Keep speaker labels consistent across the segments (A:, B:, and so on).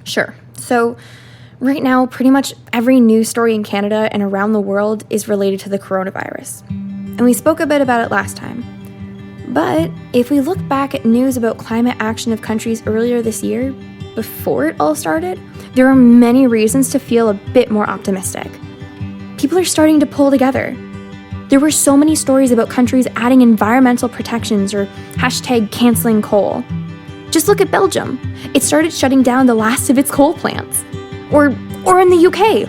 A: Sure. So right now, pretty much every news story in Canada and around the world is related to the coronavirus. And we spoke a bit about it last time. But if we look back at news about climate action of countries earlier this year, before it all started, there are many reasons to feel a bit more optimistic. People are starting to pull together. There were so many stories about countries adding environmental protections or #canceling coal. Just look at Belgium. It started shutting down the last of its coal plants. Or in the UK.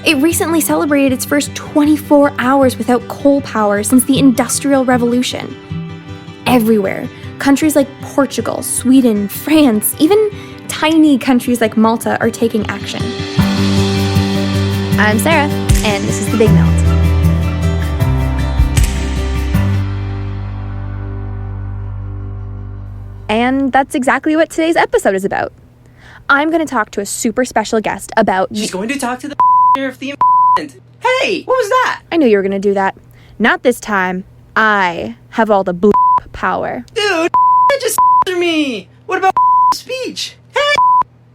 A: It recently celebrated its first 24 hours without coal power since the Industrial Revolution. Everywhere, countries like Portugal, Sweden, France, even tiny countries like Malta are taking action. I'm Sarah, and this is The Big Melt. And that's exactly what today's episode is about. I'm going to talk to a super special guest about...
B: She's going to talk to the of the Hey, what was that?
A: I knew you were going to do that. Not this time. I have all the power.
B: Dude, just me. What about speech? Hey,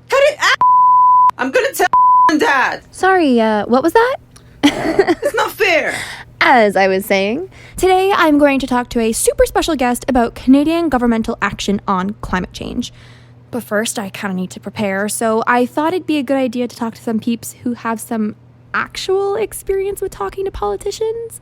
B: cut it out. I'm going to tell Dad.
A: Sorry, what was that?
B: It's not fair.
A: As I was saying, today I'm going to talk to a super special guest about Canadian governmental action on climate change. But first, I kind of need to prepare, so I thought it'd be a good idea to talk to some peeps who have some actual experience with talking to politicians.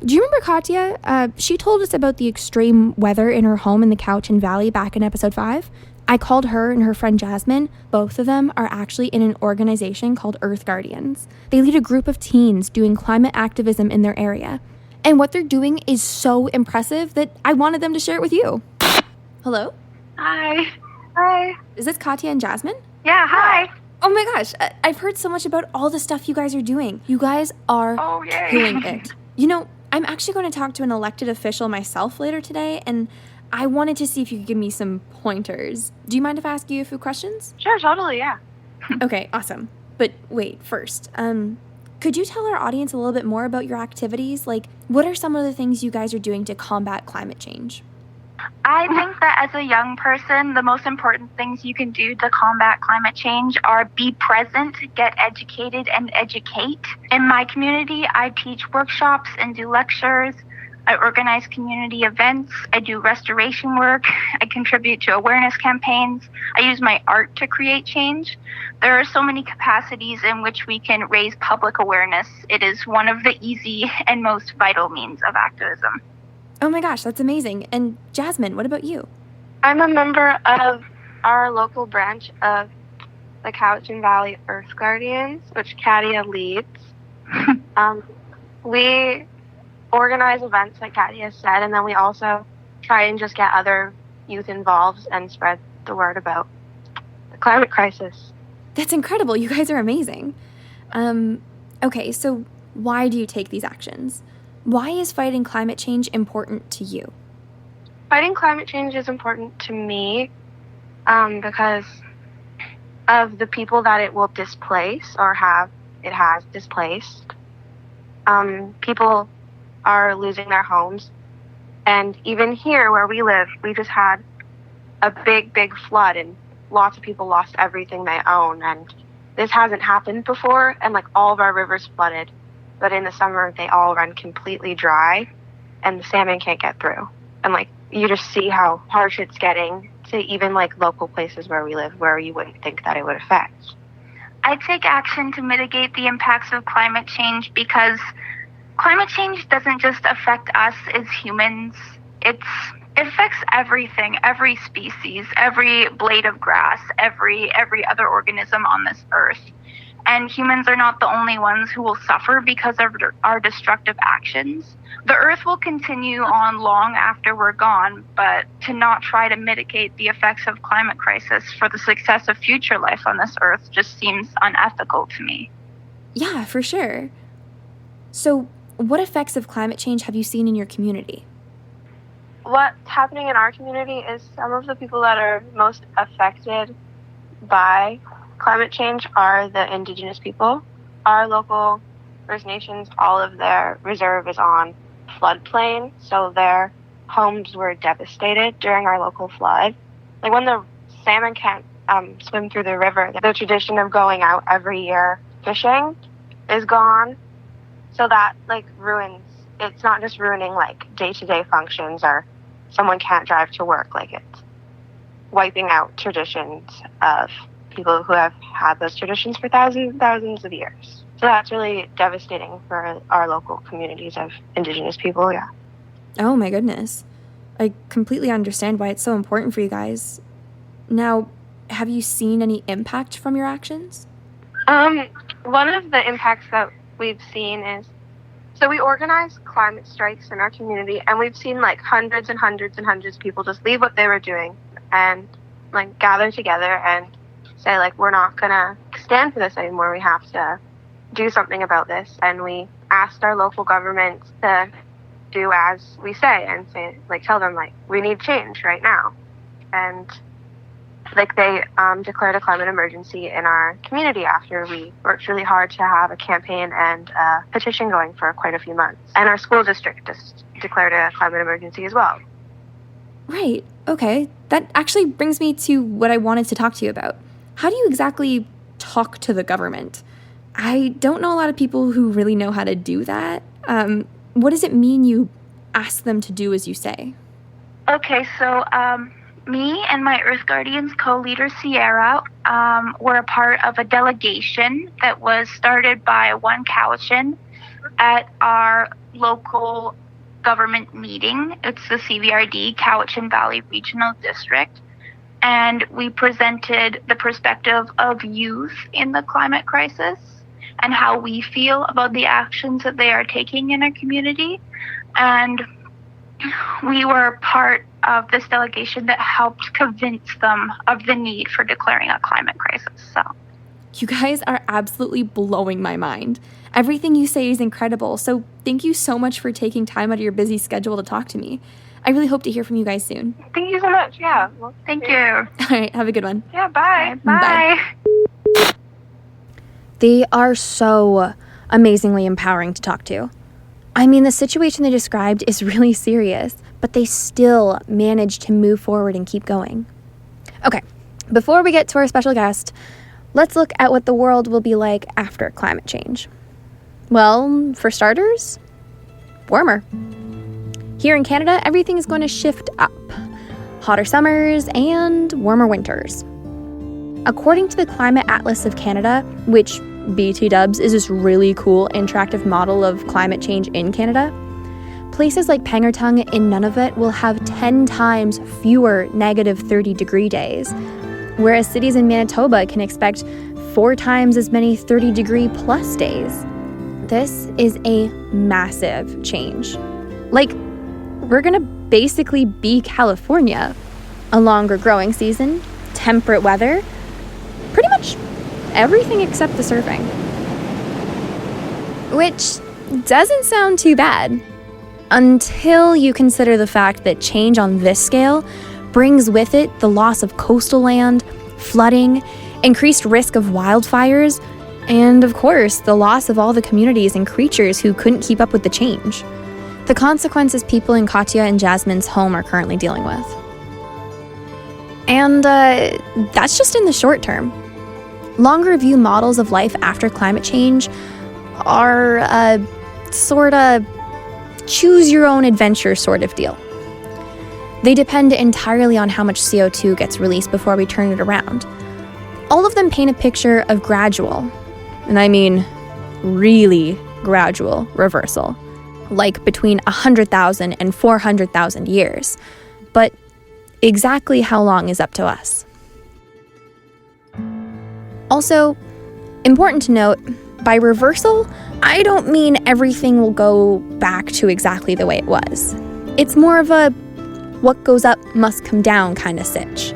A: Do you remember Katya? She told us about the extreme weather in her home in the Cowichan Valley back in episode 5. I called her and her friend Jasmine. Both of them are actually in an organization called Earth Guardians. They lead a group of teens doing climate activism in their area. And what they're doing is so impressive that I wanted them to share it with you. Hello?
C: Hi. Hi.
A: Is this Katya and Jasmine?
C: Yeah, hi.
A: Oh my gosh, I've heard so much about all the stuff you guys are doing. You guys are doing it. You know, I'm actually going to talk to an elected official myself later today, and I wanted to see if you could give me some pointers. Do you mind if I ask you a few questions?
C: Sure, totally, yeah.
A: Okay, awesome. But wait, first, could you tell our audience a little bit more about your activities? Like, what are some of the things you guys are doing to combat climate change?
C: I think that as a young person, the most important things you can do to combat climate change are be present, get educated, and educate. In my community, I teach workshops and do lectures. I organize community events. I do restoration work. I contribute to awareness campaigns. I use my art to create change. There are so many capacities in which we can raise public awareness. It is one of the easy and most vital means of activism.
A: Oh my gosh, that's amazing. And Jasmine, what about you?
D: I'm a member of our local branch of the Cowichan Valley Earth Guardians, which Katia leads. We organize events, like Katia said, and then we also try and just get other youth involved and spread the word about the climate crisis.
A: That's incredible. You guys are amazing. Okay, so why do you take these actions? Why is fighting climate change important to you?
D: Fighting climate change is important to me because of the people that it will displace or it has displaced. People are losing their homes. And even here where we live, we just had a big flood and lots of people lost everything they own. And this hasn't happened before, and like all of our rivers flooded. But in the summer, they all run completely dry, and the salmon can't get through. And, like, you just see how harsh it's getting to even, like, local places where we live, where you wouldn't think that it would affect.
C: I take action to mitigate the impacts of climate change because climate change doesn't just affect us as humans. It affects everything, every species, every blade of grass, every other organism on this earth. And humans are not the only ones who will suffer because of our destructive actions. The earth will continue on long after we're gone, but to not try to mitigate the effects of climate crisis for the success of future life on this earth just seems unethical to me.
A: Yeah, for sure. So, what effects of climate change have you seen in your community?
D: What's happening in our community is some of the people that are most affected by climate change are the Indigenous people. Our local First Nations, all of their reserve is on floodplain, so their homes were devastated during our local flood. Like when the salmon can't swim through the river. The tradition of going out every year fishing is gone. So that ruins, it's not just ruining day-to-day functions or someone can't drive to work, it's wiping out traditions of people who have had those traditions for thousands and thousands of years. So that's really devastating for our local communities of Indigenous people, yeah.
A: Oh my goodness. I completely understand why it's so important for you guys. Now, have you seen any impact from your actions?
D: One of the impacts that we've seen is, so we organize climate strikes in our community, and we've seen hundreds and hundreds and hundreds of people just leave what they were doing and gather together and say we're not gonna stand for this anymore. We have to do something about this. And we asked our local governments to do as we say and say tell them we need change right now. And they declared a climate emergency in our community after we worked really hard to have a campaign and a petition going for quite a few months. And our school district just declared a climate emergency as well.
A: Right. Okay. That actually brings me to what I wanted to talk to you about. How do you exactly talk to the government? I don't know a lot of people who really know how to do that. What does it mean you ask them to do as you say?
C: Okay, so me and my Earth Guardians co-leader, Sierra, were a part of a delegation that was started by one Cowichan at our local government meeting. It's the CVRD, Cowichan Valley Regional District. And we presented the perspective of youth in the climate crisis and how we feel about the actions that they are taking in our community. And we were part of this delegation that helped convince them of the need for declaring a climate crisis. So,
A: you guys are absolutely blowing my mind. Everything you say is incredible. So thank you so much for taking time out of your busy schedule to talk to me. I really hope to hear from you guys soon.
D: Thank you so much. Yeah. Well,
C: thank you.
A: All right. Have a good one.
D: Yeah. Bye.
C: Bye.
A: They are so amazingly empowering to talk to. I mean, the situation they described is really serious, but they still managed to move forward and keep going. Okay, before we get to our special guest, let's look at what the world will be like after climate change. Well, for starters, warmer. Here in Canada, everything is going to shift up. Hotter summers and warmer winters. According to the Climate Atlas of Canada, which BT dubs is this really cool interactive model of climate change in Canada, places like Pangertung in Nunavut will have 10 times fewer negative 30-degree days, whereas cities in Manitoba can expect 4 times as many 30-degree plus days. This is a massive change. We're gonna basically be California. A longer growing season, temperate weather, pretty much everything except the surfing. Which doesn't sound too bad, until you consider the fact that change on this scale brings with it the loss of coastal land, flooding, increased risk of wildfires, and of course, the loss of all the communities and creatures who couldn't keep up with the change. The consequences people in Katya and Jasmine's home are currently dealing with. And that's just in the short term. Longer view models of life after climate change are a sort of choose your own adventure sort of deal. They depend entirely on how much CO2 gets released before we turn it around. All of them paint a picture of gradual, and I mean really gradual reversal, like between 100,000 and 400,000 years. But exactly how long is up to us. Also, important to note, by reversal, I don't mean everything will go back to exactly the way it was. It's more of a what goes up must come down kind of sitch.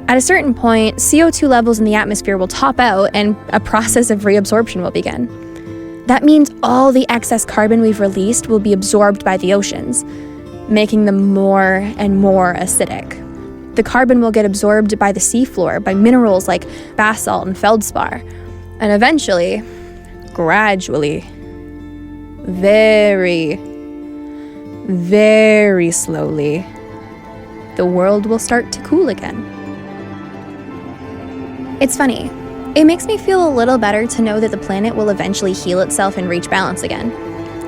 A: At a certain point, CO2 levels in the atmosphere will top out and a process of reabsorption will begin. That means all the excess carbon we've released will be absorbed by the oceans, making them more and more acidic. The carbon will get absorbed by the seafloor, by minerals like basalt and feldspar, and eventually, gradually, very, very slowly, the world will start to cool again. It's funny. It makes me feel a little better to know that the planet will eventually heal itself and reach balance again,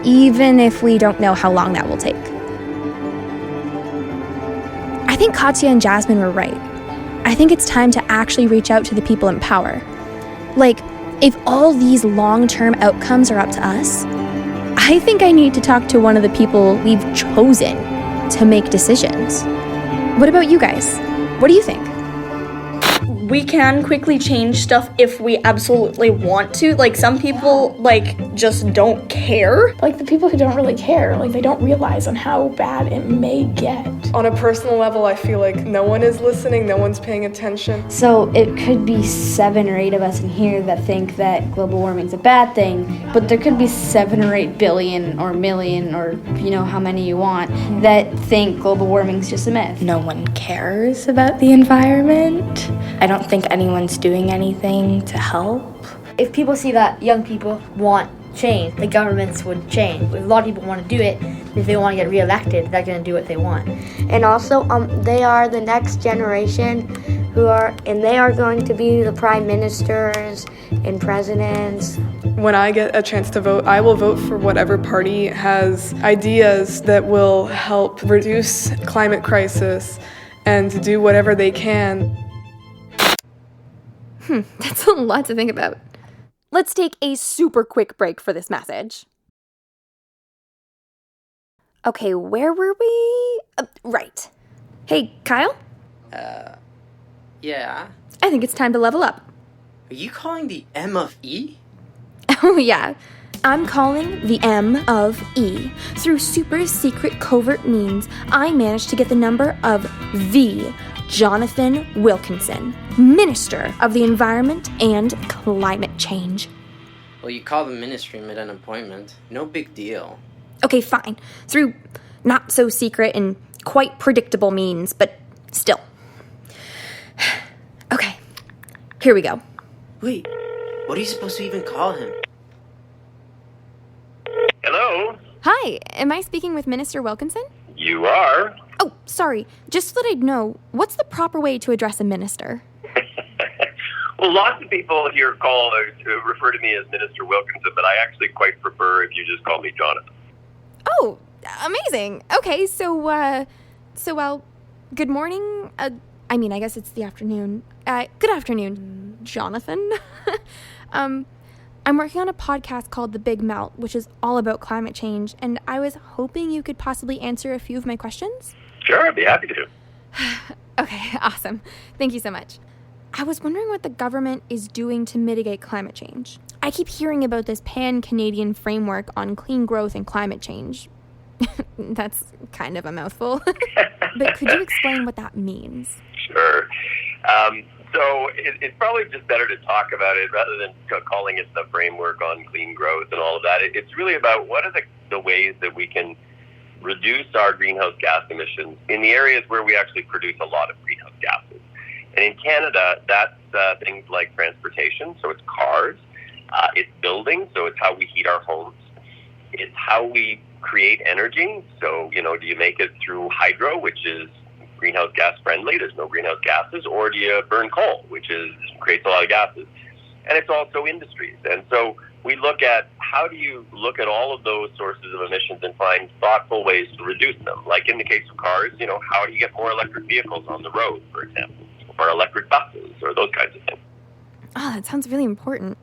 A: even if we don't know how long that will take. I think Katya and Jasmine were right. I think it's time to actually reach out to the people in power. Like, if all these long-term outcomes are up to us, I think I need to talk to one of the people we've chosen to make decisions. What about you guys? What do you think?
E: We can quickly change stuff if we absolutely want to. Like, some people, just don't care.
F: Like, the people who don't really care, they don't realize on how bad it may get.
G: On a personal level, I feel like no one is listening, no one's paying attention.
H: So it could be 7 or 8 of us in here that think that global warming's a bad thing, but there could be 7 or 8 billion or million or how many you want that think global warming's just a myth.
I: No one cares about the environment. I don't think anyone's doing anything to help.
J: If people see that young people want change, the governments would change. If a lot of people want to do it, if they want to get reelected, they're going to do what they want.
K: And also, they are the next generation they are going to be the prime ministers and presidents.
G: When I get a chance to vote, I will vote for whatever party has ideas that will help reduce climate crisis and do whatever they can.
A: That's a lot to think about. Let's take a super quick break for this message. Okay, where were we? Right. Hey, Kyle?
B: Yeah?
A: I think it's time to level up.
B: Are you calling the M of E?
A: Oh, yeah. I'm calling the M of E. Through super secret covert means, I managed to get the number of the Jonathan Wilkinson, Minister of the Environment and Climate Change.
B: Well, you call the ministry made an appointment. No big deal.
A: Okay, fine. Through not so secret and quite predictable means, but still. Okay, here we go.
B: Wait, what are you supposed to even call him?
L: Hello?
A: Hi, am I speaking with Minister Wilkinson?
L: You are?
A: Oh, sorry. Just so that I'd know, what's the proper way to address a minister?
L: Well, lots of people here refer to me as Minister Wilkinson, but I actually quite prefer if you just call me Jonathan.
A: Oh, amazing. Okay, so good morning. I guess it's the afternoon. Good afternoon, Jonathan. I'm working on a podcast called The Big Melt, which is all about climate change, and I was hoping you could possibly answer a few of my questions.
L: Sure, I'd be happy to.
A: Okay, awesome. Thank you so much. I was wondering what the government is doing to mitigate climate change. I keep hearing about this pan-Canadian framework on clean growth and climate change. That's kind of a mouthful. But could you explain what that means?
L: Sure. So it's probably just better to talk about it rather than calling it the framework on clean growth and all of that. It's really about what are the ways that we can reduce our greenhouse gas emissions in the areas where we actually produce a lot of greenhouse gases. And in Canada, that's things like transportation, so it's cars. It's buildings, so it's how we heat our homes. It's how we create energy. So, do you make it through hydro, which is greenhouse gas friendly, there's no greenhouse gases, or do you burn coal, which creates a lot of gases? And it's also industries. And so we look at how do you look at all of those sources of emissions and find thoughtful ways to reduce them. Like in the case of cars, how do you get more electric vehicles on the road, for example, or electric buses, or those kinds of things.
A: Oh, that sounds really important.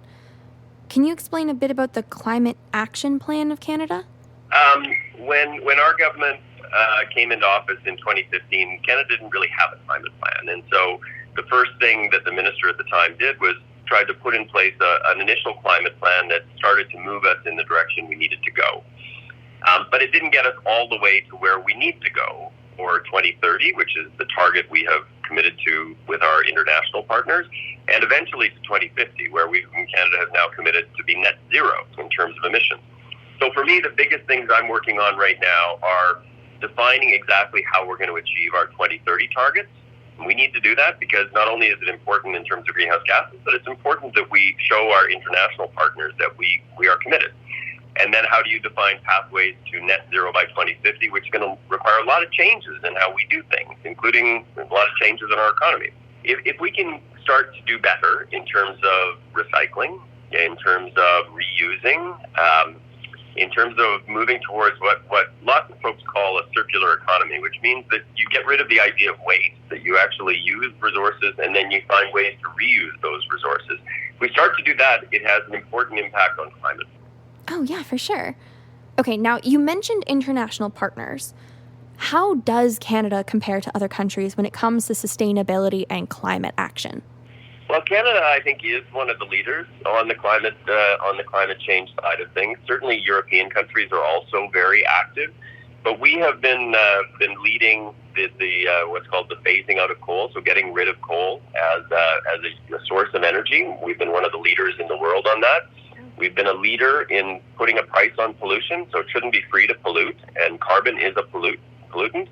A: Can you explain a bit about the Climate Action Plan of Canada?
L: When our government came into office in 2015, Canada didn't really have a climate plan. And so the first thing that the minister at the time did was try to put in place an initial climate plan that started to move us in the direction we needed to go. But it didn't get us all the way to where we need to go for 2030, which is the target we have committed to with our international partners, and eventually to 2050, where we in Canada have now committed to be net zero in terms of emissions. So for me, the biggest things I'm working on right now are defining exactly how we're going to achieve our 2030 targets. And we need to do that because not only is it important in terms of greenhouse gases, but it's important that we show our international partners that we are committed. And then how do you define pathways to net zero by 2050, which is going to require a lot of changes in how we do things, including a lot of changes in our economy. If we can start to do better in terms of recycling, in terms of reusing, in terms of moving towards what lots of folks call a circular economy, which means that you get rid of the idea of waste, that you actually use resources and then you find ways to reuse those resources. If we start to do that, it has an important impact on climate.
A: Oh, yeah, for sure. Okay, now you mentioned international partners. How does Canada compare to other countries when it comes to sustainability and climate action?
L: Well, Canada, I think, is one of the leaders on the climate change side of things. Certainly, European countries are also very active, but we have been leading the what's called the phasing out of coal, so getting rid of coal as a source of energy. We've been one of the leaders in the world on that. We've been a leader in putting a price on pollution, so it shouldn't be free to pollute, and carbon is a pollutant.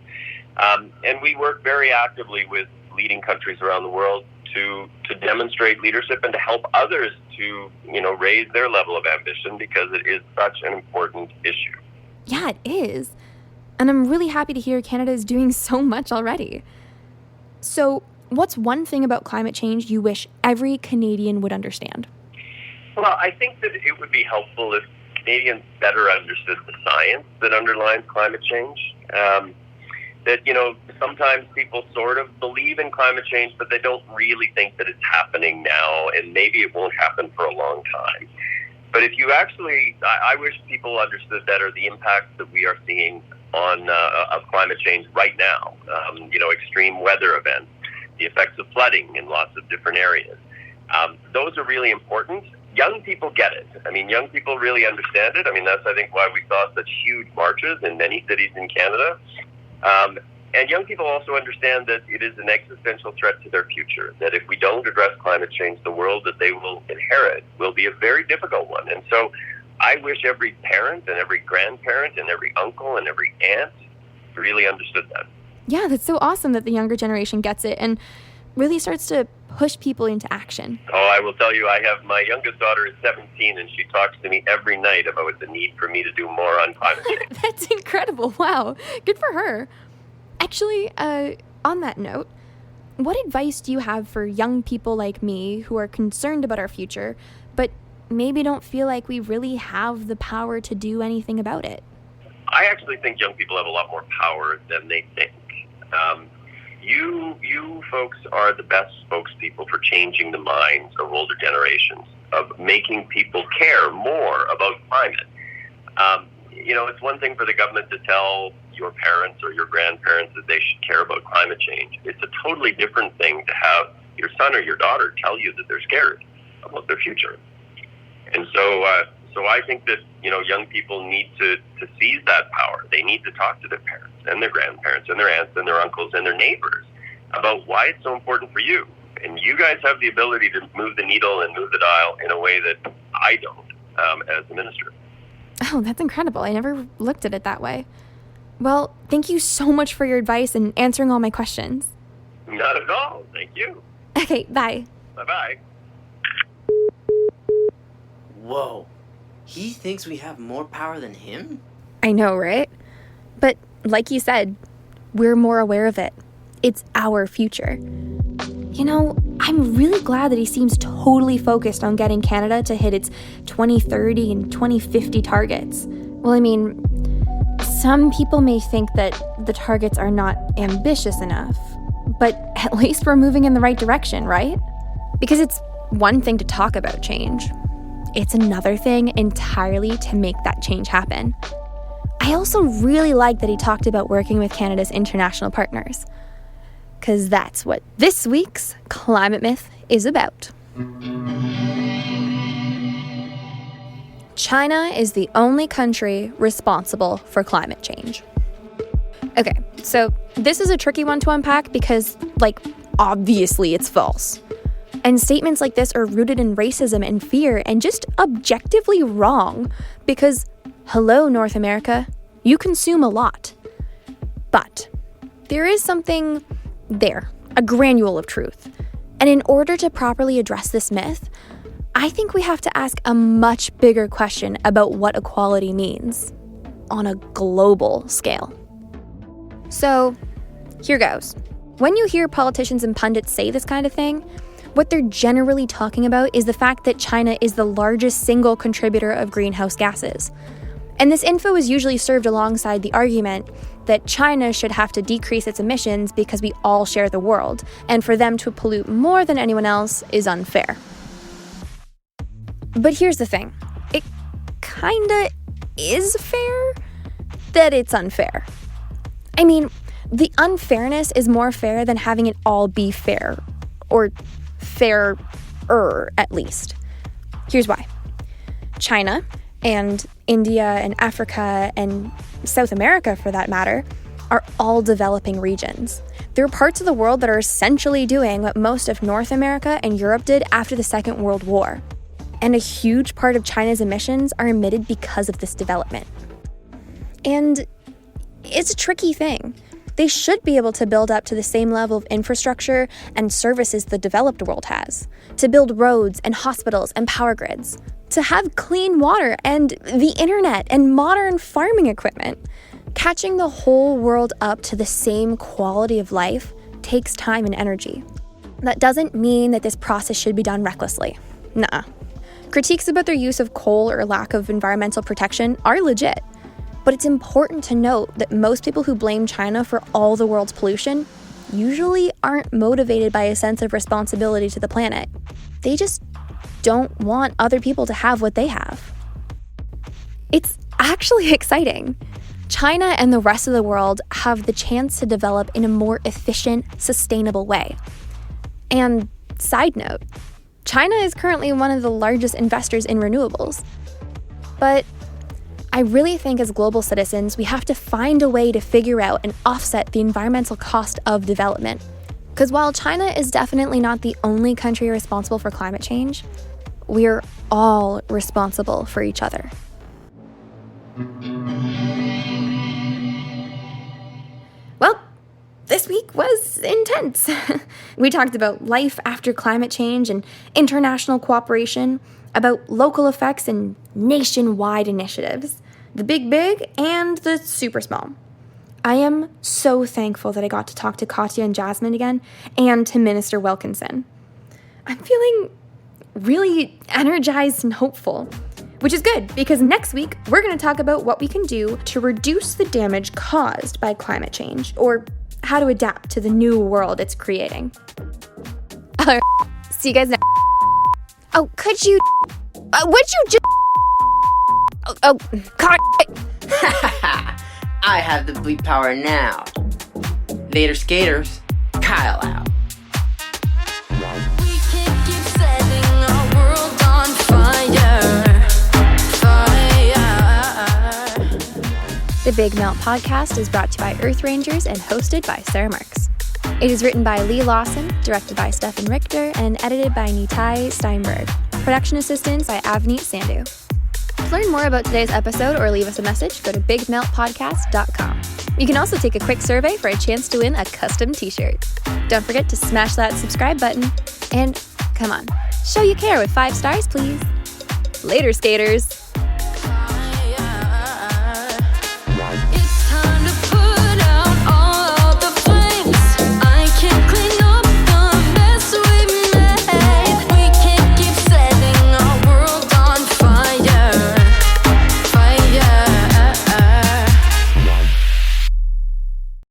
L: And we work very actively with leading countries around the world to demonstrate leadership and to help others to, raise their level of ambition, because it is such an important issue.
A: Yeah, it is. And I'm really happy to hear Canada is doing so much already. So, what's one thing about climate change you wish every Canadian would understand?
L: Well, I think that it would be helpful if Canadians better understood the science that underlines climate change. That, sometimes people sort of believe in climate change, but they don't really think that it's happening now, and maybe it won't happen for a long time. But if you actually, I wish people understood better the impacts that we are seeing of climate change right now. Extreme weather events, the effects of flooding in lots of different areas. Those are really important. Young people get it. Young people really understand it. That's, I think, why we saw such huge marches in many cities in Canada. And young people also understand that it is an existential threat to their future, that if we don't address climate change, the world that they will inherit will be a very difficult one. And so I wish every parent and every grandparent and every uncle and every aunt really understood that.
A: Yeah, that's so awesome that the younger generation gets it and really starts to push people into action.
L: Oh, I will tell you, I have my youngest daughter is 17, and she talks to me every night about the need for me to do more on climate change.
A: That's incredible. Wow. Good for her. Actually, on that note, what advice do you have for young people like me who are concerned about our future, but maybe don't feel like we really have the power to do anything about it?
L: I actually think young people have a lot more power than they think. You folks are the best spokespeople for changing the minds of older generations, of making people care more about climate. It's one thing for the government to tell your parents or your grandparents that they should care about climate change. It's a totally different thing to have your son or your daughter tell you that they're scared about their future. And so I think that, young people need to seize that power. They need to talk to their parents and their grandparents and their aunts and their uncles and their neighbors about why it's so important for you. And you guys have the ability to move the needle and move the dial in a way that I don't as the minister.
A: Oh, that's incredible. I never looked at it that way. Well, thank you so much for your advice and answering all my questions.
L: Not at all. Thank you.
A: Okay, bye.
L: Bye-bye.
B: Whoa. He thinks we have more power than him?
A: I know, right? But like you said, we're more aware of it. It's our future. I'm really glad that he seems totally focused on getting Canada to hit its 2030 and 2050 targets. Well, some people may think that the targets are not ambitious enough, but at least we're moving in the right direction, right? Because it's one thing to talk about change. It's another thing entirely to make that change happen. I also really like that he talked about working with Canada's international partners, because that's what this week's Climate Myth is about. China is the only country responsible for climate change. Okay, so this is a tricky one to unpack because, obviously it's false. And statements like this are rooted in racism and fear and just objectively wrong because, hello, North America, you consume a lot. But there is something there, a granule of truth. And in order to properly address this myth, I think we have to ask a much bigger question about what equality means on a global scale. So, here goes. When you hear politicians and pundits say this kind of thing, What they're generally talking about is the fact that China is the largest single contributor of greenhouse gases. And this info is usually served alongside the argument that China should have to decrease its emissions because we all share the world, and for them to pollute more than anyone else is unfair. But here's the thing. It kinda is fair that it's unfair. I mean, the unfairness is more fair than having it all be fair, or fairer at least. Here's why. China, and India and Africa and South America, for that matter, are all developing regions. There are parts of the world that are essentially doing what most of North America and Europe did after the Second World War. And a huge part of China's emissions are emitted because of this development. And it's a tricky thing. They should be able to build up to the same level of infrastructure and services the developed world has, to build roads and hospitals and power grids, to have clean water and the internet and modern farming equipment. Catching the whole world up to the same quality of life takes time and energy. That doesn't mean that this process should be done recklessly. Nuh-uh. Critiques about their use of coal or lack of environmental protection are legit. But it's important to note that most people who blame China for all the world's pollution usually aren't motivated by a sense of responsibility to the planet. They just don't want other people to have what they have. It's actually exciting. China and the rest of the world have the chance to develop in a more efficient, sustainable way. And side note, China is currently one of the largest investors in renewables. But I really think as global citizens, we have to find a way to figure out and offset the environmental cost of development. Because while China is definitely not the only country responsible for climate change, we're all responsible for each other. Well, this week was intense. We talked about life after climate change and international cooperation, about local effects and nationwide initiatives, the big and the super small. I am so thankful that I got to talk to Katya and Jasmine again, and to Minister Wilkinson. I'm feeling really energized and hopeful, which is good because next week we're going to talk about what we can do to reduce the damage caused by climate change, or how to adapt to the new world it's creating. See you guys next. Oh, would you just... God.
B: I have the bleep power now. Later, skaters. Kyle out.
M: We can keep setting our world on fire.
A: The Big Melt Podcast is brought to you by Earth Rangers and hosted by Sarah Marks. It is written by Lee Lawson, directed by Stefan Richter, and edited by Nitai Steinberg. Production assistance by Avneet Sandhu. To learn more about today's episode or leave us a message, go to bigmeltpodcast.com. You can also take a quick survey for a chance to win a custom t-shirt. Don't forget to smash that subscribe button. And come on, show you care with 5 stars, please. Later, skaters.